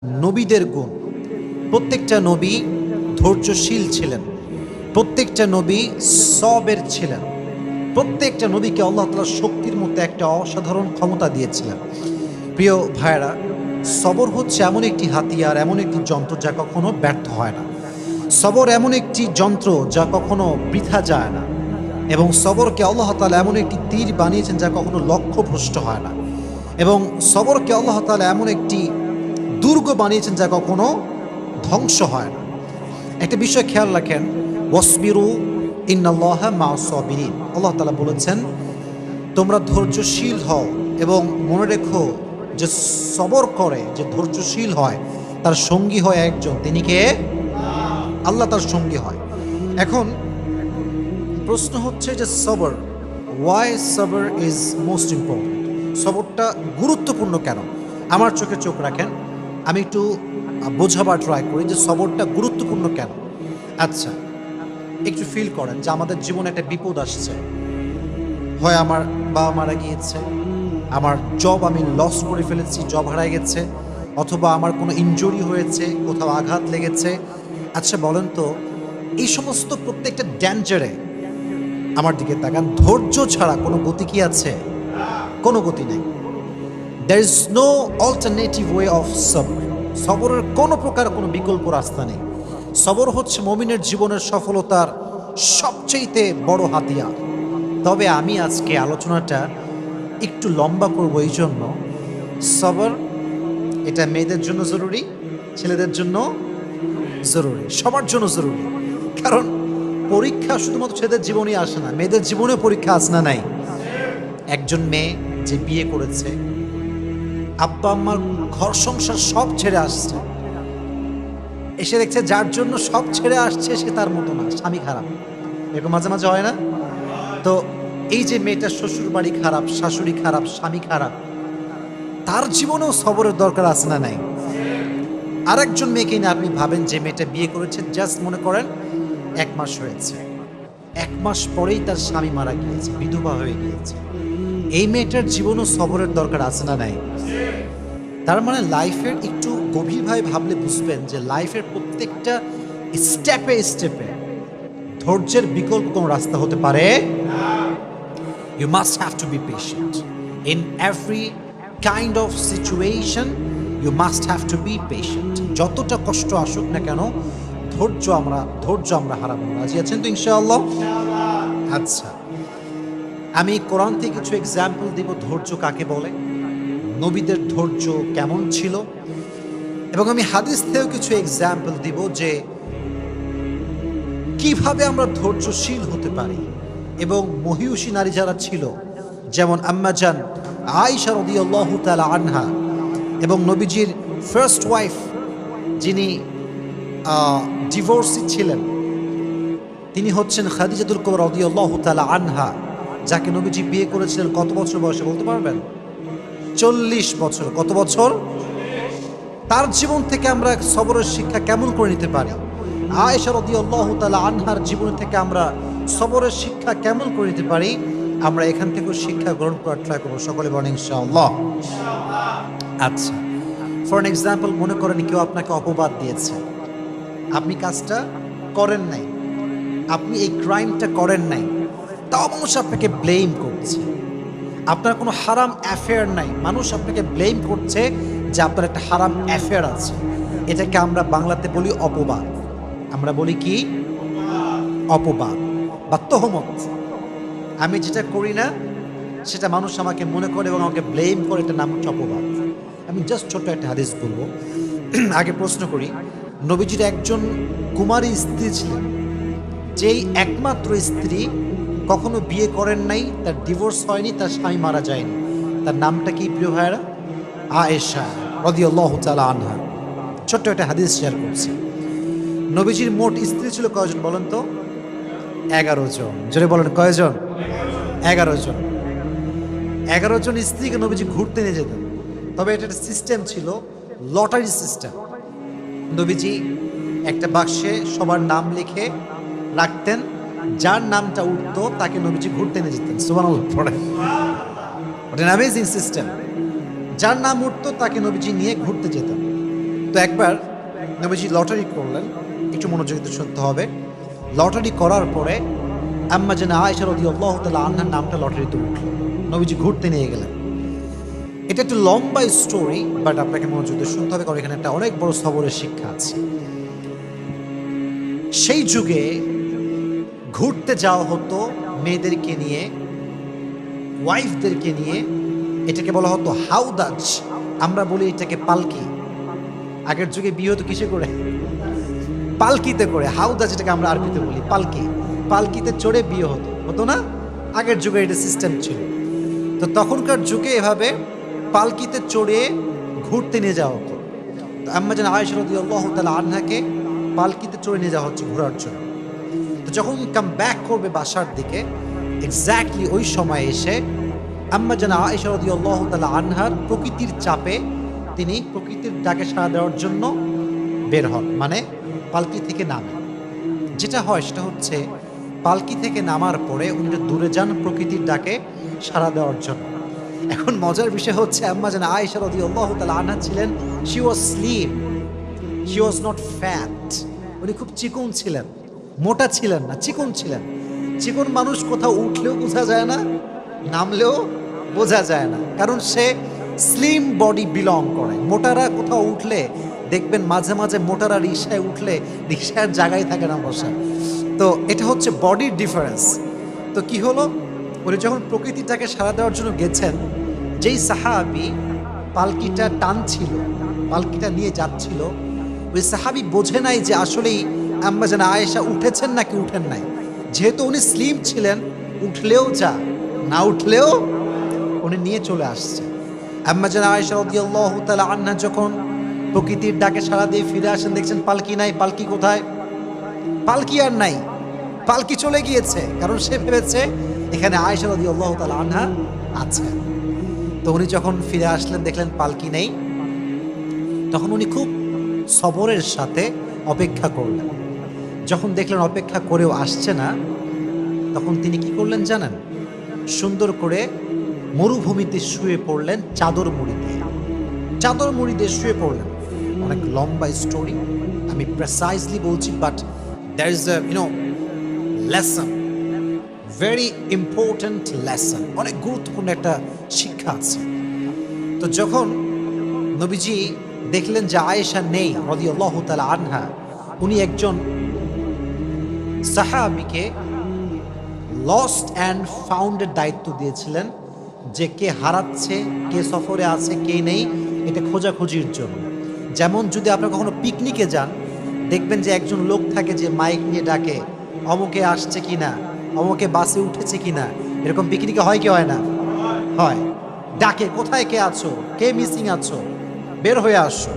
নবীদের গুণ। প্রত্যেকটা নবী ধৈর্যশীল ছিলেন, প্রত্যেকটা নবী সবের ছিলেন, প্রত্যেকটা নবীকে আল্লাহ তাআলা শক্তির মধ্যে একটা অসাধারণ ক্ষমতা দিয়েছিলেন। প্রিয় ভাইয়েরা, সবর হচ্ছে এমন একটি হাতিয়ার, এমন একটি যন্ত্র যা কখনো ব্যর্থ হয় না। সবর এমন একটি যন্ত্র যা কখনো বৃথা যায় না, এবং সবরকে আল্লাহ তাআলা এমন একটি তীর বানিয়েছেন যা কখনো লক্ষ্যভ্রষ্ট হয় না, এবং সবরকে আল্লাহ তাআলা এমন একটি দুর্গ বানিয়েছেন যা কখনো ধ্বংস হয় না। একটা বিষয় খেয়াল রাখেন, ওয়াসবিরু ইন্নাল্লাহা মা'আস সাবিরিন। আল্লাহ তাআলা বলেছেন তোমরা ধৈর্যশীল হও, এবং মনে রেখো যে সবর করে, যে ধৈর্যশীল হয়, তার সঙ্গী হয় একজন, তিনি কে? আল্লাহ তার সঙ্গী হয়। এখন প্রশ্ন হচ্ছে যে সবর, ওয়াই সবর ইজ মোস্ট ইম্পর্টেন্ট? সবরটা গুরুত্বপূর্ণ কেন? আমার চোখে চোখ রাখেন, আমি একটু বোঝাবার ট্রাই করি যে সবরটা গুরুত্বপূর্ণ কেন। আচ্ছা, একটু ফিল করেন যে আমাদের জীবনে একটা বিপদ আসছে। হয় আমার বাবা মারা গিয়েছে, আমার জব আমি লস করে ফেলেছি, জব হারায় গেছে, অথবা আমার কোনো ইনজুরি হয়েছে, কোথাও আঘাত লেগেছে। আচ্ছা বলেন তো, এই সমস্ত প্রত্যেকটা ড্যাঞ্জারে আমার দিকে তাকান, ধৈর্য ছাড়া কোনো গতি কি আছে? কোনো গতি নেই। There is no alternative way of সবর। সবরের কোনো প্রকার কোনো বিকল্প রাস্তা নেই। সবর হচ্ছে মুমিনের জীবনের সফলতার সবচেয়ে বড় হাতিয়ার। তবে আমি আজকে আলোচনাটা একটু লম্বা করব, এই জন্য সবর এটা মেয়েদের জন্য জরুরি, ছেলেদের জন্য জরুরি, সবার জন্য জরুরি। কারণ পরীক্ষা শুধুমাত্র ছেলেদের জীবনে আসে না, মেয়েদের জীবনে পরীক্ষা আসে না নাই? একজন মেয়ে যে বিয়ে করেছে, আব্বা আম্মার ঘর সংসার সব ছেড়ে আসছে, এসে দেখছে যার জন্য সব ছেড়ে আসছে সে তার মতো না, স্বামী খারাপ। এরকম মাঝে মাঝে হয় না? তো এই যে মেয়েটার শ্বশুর বাড়ি খারাপ, শাশুড়ি খারাপ, স্বামী খারাপ, তার জীবনেও সবরের দরকার আছে না নাই? আরেকজন মেয়েকে নিয়ে আপনি ভাবেন, যে মেয়েটা বিয়ে করেছে, জাস্ট মনে করেন 1 মাস হয়েছে, 1 মাস পরেই তার স্বামী মারা গিয়েছে, বিধবা হয়ে গিয়েছে। এই মেয়েটার জীবনও সবরের দরকার আছে না নাই? তার মানে লাইফের একটু গভীরভাবে ভাবলে বুঝবেন যে লাইফের প্রত্যেকটা স্টেপে স্টেপে ধৈর্যের বিকল্প কোনো রাস্তা হতে পারে। You must have to be patient. In every kind of situation, you must have to be patient. যতটা কষ্ট আসুক না কেন, ধৈর্য আমরা হারাবো না। রাজি আছেন তো ইনশাআল্লাহ? আচ্ছা, আমি কোরআন থেকে কিছু এক্সাম্পল দিব ধৈর্য কাকে বলে, নবীদের ধৈর্য কেমন ছিল, এবং আমি হাদিস থেকেও কিছু এক্সাম্পল দিব যে কিভাবে আমরা ধৈর্যশীল হতে পারি। এবং মহিয়সী নারী যারা ছিল, যেমন আম্মা জান আয়েশা রাদিয়াল্লাহু তাআলা আনহা, এবং নবীজির ফার্স্ট ওয়াইফ যিনি ডিভোর্সি ছিলেন, তিনি হচ্ছেন খাদিজাতুল কুবরা রাদিয়াল্লাহু তাআলা আনহা, যাকে নবীজি বিয়ে করেছিলেন কত বছর বয়সে বলতে পারবেন? 40 বছর। কত বছর? তার জীবন থেকে আমরা সবরের শিক্ষা কেমন করে নিতে পারি? আয়েশা রাদিয়াল্লাহু তাআলা আনহার জীবন থেকে আমরা সবরের শিক্ষা কেমন করে নিতে পারি? আমরা এখান থেকেও শিক্ষা গ্রহণ করার ট্রাই করবো। সকলে বলেন ইনশাআল্লাহ। আচ্ছা, ফর এন এক্সাম্পল, মনে করেন কেউ আপনাকে অপবাদ দিয়েছে, আপনি কাজটা করেন নাই, আপনি এই ক্রাইমটা করেন নাই, তাও মানুষ আপনাকে ব্লেম করছে। আপনার কোনো হারাম অ্যাফেয়ার নাই, মানুষ আপনাকে ব্লেম করছে যে আপনার একটা হারাম অ্যাফেয়ার আছে। এটাকে আমরা বাংলাতে বলি অপবাদ। আমরা বলি কি? অপবাদ বা তহমত। আমি যেটা করি না সেটা মানুষ আমাকে মনে করে এবং আমাকে ব্লেম করে, এটা নাম হচ্ছে অপবাদ। আমি জাস্ট ছোট্ট একটা হাদিস বলবো। আগে প্রশ্ন করি, নবীজির একজন কুমারী স্ত্রী ছিলেন, যেই একমাত্র স্ত্রী, কখনো বিয়ে করেন নাই, তার ডিভোর্স হয়নি, তার স্বামী মারা যায়নি। তার নামটা কি প্রিয় ভাইয়েরা? আয়েশা রাদিয়াল্লাহু তাআলা আনহা। ছোট্ট একটা হাদিস শেয়ার করছি। নবীজির মোট স্ত্রী ছিল কয়জন বলেন তো? 11 জন। জোরে বলেন কয়জন? 11 জন। 11 জন স্ত্রীকে নবীজি ঘুরতে নিয়ে যেতেন। তবে এটা একটা সিস্টেম ছিল, লটারি সিস্টেম। নবীজি একটা বাক্সে সবার নাম লিখে রাখতেন, যার নামটা উঠতো তাকে নবীজি ঘুরতে নিয়ে যেতেন। সুবহানাল্লাহ পড়ে। ওটা অ্যামেজিং সিস্টেম। যার নাম উঠতো তাকে নবীজি নিয়ে ঘুরতে যেতেন। তো একবার নবীজি লটারি করলেন, একটু মনোযোগ দিয়ে শুনতে হবে। লটারি করার পরে আম্মা জানা আয়েশা রাদিয়াল্লাহু তাআলা আনহার নামটা লটারিতে উঠল, নবীজি ঘুরতে নিয়ে গেলেন। এটা একটু লম্বা স্টোরি, বাট আপনাকে মনোযোগ দিয়ে শুনতে হবে, কারণ এখানে একটা অনেক বড় সবরের শিক্ষা আছে। সেই যুগে ঘুরতে যাওয়া হতো মেয়েদেরকে নিয়ে, ওয়াইফদেরকে নিয়ে। এটাকে বলা হতো হাউদাজ, আমরা বলি এটাকে পালকি। আগের যুগে বিয়ে হতো কিসে করে? পালকিতে করে। হাউদাজ যেটাকে আমরা আরবিতে বলি পালকি, পালকিতে চড়ে বিয়ে হতো, হতো না? আগের যুগে এটা সিস্টেম ছিল। তো তখনকার যুগে এভাবে পালকিতে চড়ে ঘুরতে নিয়ে যাওয়া হতো। তো আম্মা জান আয়েশা রাদিয়াল্লাহু তাআলা আনহাকে পালকিতে চড়ে নিয়ে যাওয়া হচ্ছে ঘোরার জন্য। তো যখন কাম ব্যাক করবে বাসার দিকে, এক্স্যাক্টলি ওই সময় এসে আম্মা জান আয়েশা রাদিয়াল্লাহু তাআলা আনহার প্রকৃতির চাপে তিনি প্রকৃতির ডাকে সাড়া দেওয়ার জন্য বের হন, মানে পালকি থেকে নামেন। যেটা হয় সেটা হচ্ছে পালকি থেকে নামার পরে উনি দূরে যান প্রকৃতির ডাকে সাড়া দেওয়ার জন্য। এখন মজার বিষয় হচ্ছে আম্মা জান আয়েশা রাদিয়াল্লাহু তাআলা আনহা ছিলেন, she was slim, she was not fat. উনি খুব চিকন ছিলেন, মোটা ছিলেন না, চিকন ছিলেন। চিকন মানুষ কোথাও উঠলেও বোঝা যায় না, নামলেও বোঝা যায় না, কারণ সে স্লিম বডি বিলং করে। মোটারা কোথাও উঠলে দেখবেন মাঝে মাঝে মোটারা রিক্সায় উঠলে রিক্সার জায়গায় থাকে না বসা। তো এটা হচ্ছে বডির ডিফারেন্স। তো কি হলো, উনি যখন প্রকৃতিটাকে সাড়া দেওয়ার জন্য গেছেন, যেই সাহাবি পালকিটা টানছিল, পালকিটা নিয়ে যাচ্ছিল, ওই সাহাবি বোঝে নাই যে আসলেই আম্মা জান আয়েশা উঠেছেন নাকি উঠেন নাই। যেহেতু উনি স্লিম ছিলেন, উঠলেও যা, না উঠলেও উনি নিয়ে চলে আসছে। আম্মা জান আয়েশা রাদিয়াল্লাহু তাআলা আনহা যখন প্রকৃতির ডাকে সাড়া দিয়ে ফিরে আসেন, দেখছেন পালকি নাই। পালকি কোথায়? পালকি আর নাই, পালকি চলে গিয়েছে, কারণ সে ভেবেছে এখানে আয়েশা রাদিয়াল্লাহু তাআলা আনহা আছে। তো উনি যখন ফিরে আসলেন, দেখলেন পালকি নেই। তখন উনি খুব সবরের সাথে অপেক্ষা করলেন। যখন দেখলেন অপেক্ষা করেও আসছে না, তখন তিনি কি করলেন জানেন? সুন্দর করে মরুভূমিতে শুয়ে পড়লেন চাদর মুড়ি দিয়ে। চাদর মুড়ি দিয়ে শুয়ে পড়লেন। অনেক লম্বা স্টোরি, আমি প্রেসাইজলি বলছি, but there is a lesson, very important lesson, অনেক গুরুত্বপূর্ণ একটা শিক্ষা আছে। তো যখন নবীজি দেখলেন যে আয়েশা নেই রাদিয়াল্লাহু তাআলা আনহা, উনি একজন সাহাবীকে লস্ট অ্যান্ড ফাউন্ডের দায়িত্ব দিয়েছিলেন, যে কে হারাচ্ছে, কে সফরে আছে, কে নেই, এটা খোঁজাখুঁজির জন্য। যেমন যদি আপনারা কখনো পিকনিকে যান, দেখবেন যে একজন লোক থাকে যে মাইক নিয়ে ডাকে, অমুকে আসছে কিনা, অমুকে বাসে উঠেছে কিনা। এরকম পিকনিকে হয় কি হয় না? হয়। ডাকে, কোথায় কে আছো, কে মিসিং আছো, বের হয়ে আসো।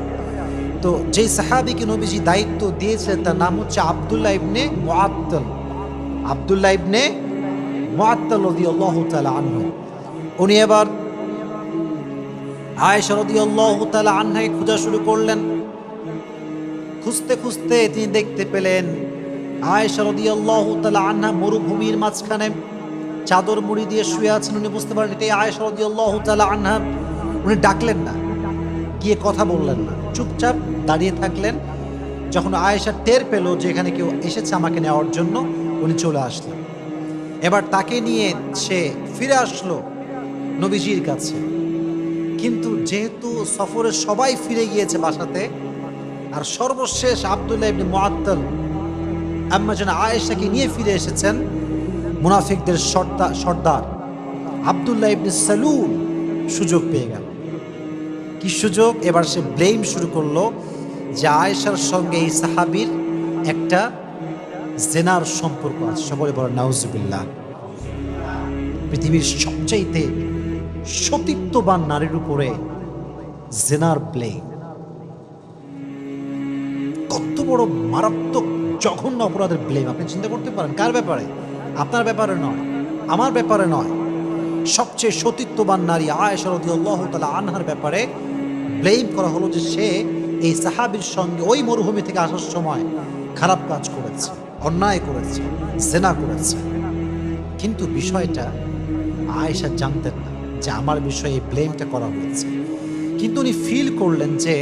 তো যেই সাহাবীকে নবীজি দায়িত্ব দিয়েছিলেন তার নাম হচ্ছে আব্দুল্লাহ ইবনে মুআত্তাল। আব্দুল্লাহ ইবনে মুআত্তাল রাদিয়াল্লাহু তাআলা আনহু। উনি এবার আয়েশা রাদিয়াল্লাহু তাআলা আনহাকে খোঁজা শুরু করলেন। খুঁজতে খুঁজতে তিনি দেখতে পেলেন আয়েশা রাদিয়াল্লাহু তাআলা আনহা মরুভূমির মাঝখানে চাদর মুড়ি দিয়ে শুয়ে আছেন। উনি বুঝতে পারলেন এটাই আয়েশা রাদিয়াল্লাহু তাআলা আনহা। উনি ডাকলেন না, গিয়ে কথা বললেন না, চুপচাপ দাঁড়িয়ে থাকলেন। যখন আয়েশা টের পেল যে এখানে কেউ এসেছে আমাকে নেওয়ার জন্য, উনি চলে আসলেন। এবার তাকে নিয়ে সে ফিরে আসলো নবীজির কাছে। কিন্তু যেহেতু সফরে সবাই ফিরে গিয়েছে বাসাতে, আর সর্বশেষ আব্দুল্লাহ ইবনে মুআত্তাল আম্মা জান আয়েশাকে নিয়ে ফিরে এসেছেন, মুনাফিকদের সর্দার আব্দুল্লাহ ইবনে সালুল সুযোগ পেয়ে গেল। কি সুযোগ? এবার সে ব্লেম শুরু করলো যে আয়েশার সঙ্গে এই সাহাবীর একটা জেনার সম্পর্ক আছে। সকলে বলেন নাউজুবিল্লাহ। পৃথিবীর সবচাইতে সতীত্ববান নারীর উপরে জেনার ব্লেম, কত বড় মারাত্মক জঘন্য অপরাধের ব্লেম। আপনি চিন্তা করতে পারেন কার ব্যাপারে? আপনার ব্যাপারে নয়, আমার ব্যাপারে নয়, সবচেয়ে সতীত্ববান নারী আয়েশা রাদিয়াল্লাহু তাআলা আনহার ব্যাপারে ব্লেম করা হলো যে সে এই সাহাবীর সঙ্গে ওই মরুভূমি থেকে আসার সময় খারাপ কাজ করেছে, অন্যায় করেছে, জেনা করেছে। কিন্তু বিষয়টা আয়েশা জানতেন না যে আমার বিষয়ে এই ব্লেমটা করা হয়েছে। কিন্তু উনি ফিল করলেন যে